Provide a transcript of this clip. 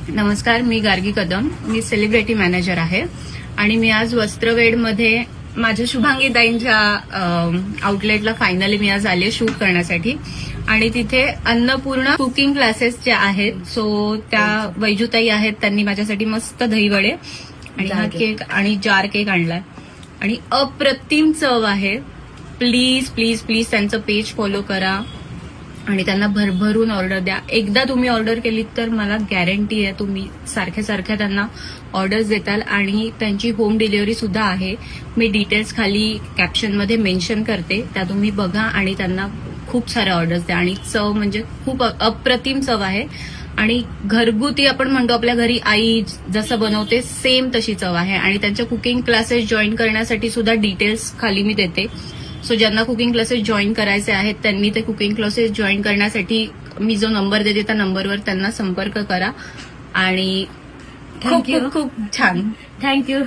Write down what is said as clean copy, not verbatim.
नमस्कार, मी गार्गी कदम. मी celebrity manager आहे आणि मी आज वस्त्रवेडमध्ये माझ्या शुभांगी ताईंच्या आउटलेटला फायनली मी आज आले शूट करण्यासाठी. आणि तिथे अन्नपूर्ण कुकिंग क्लासेस जे आहेत, सो त्या वैजूताई आहेत, त्यांनी माझ्यासाठी मस्त दहीवडे आणि हा केक आणि जार केक आणलाय आणि अप्रतिम चव आहे. प्लीज प्लीज प्लीज त्यांचं पेज फॉलो करा आणि त्यांना भरभरून ऑर्डर द्या. एकदा तुम्ही ऑर्डर केलीत तर मला गॅरंटी आहे तुम्ही सारख्या त्यांना ऑर्डर्स देताल आणि त्यांची होम डिलिव्हरी सुद्धा आहे. मी डिटेल्स खाली कॅप्शनमध्ये मेन्शन करते, त्या तुम्ही बघा आणि त्यांना खूप साऱ्या ऑर्डर्स द्या. आणि चव म्हणजे खूप अप्रतिम चव आहे आणि घरगुती आपण म्हणतो आपल्या घरी आई जसं बनवते सेम तशी चव आहे. आणि त्यांच्या कुकिंग क्लासेस जॉईन करण्यासाठी सुद्धा डिटेल्स खाली मी देते. सो ज्यांना कुकिंग क्लासेस जॉईन करायचे आहेत त्यांनी ते कुकिंग क्लासेस जॉईन करण्यासाठी मी जो नंबर देते त्या नंबरवर त्यांना संपर्क करा. आणि खूप खूप खूप छान. थँक्यू.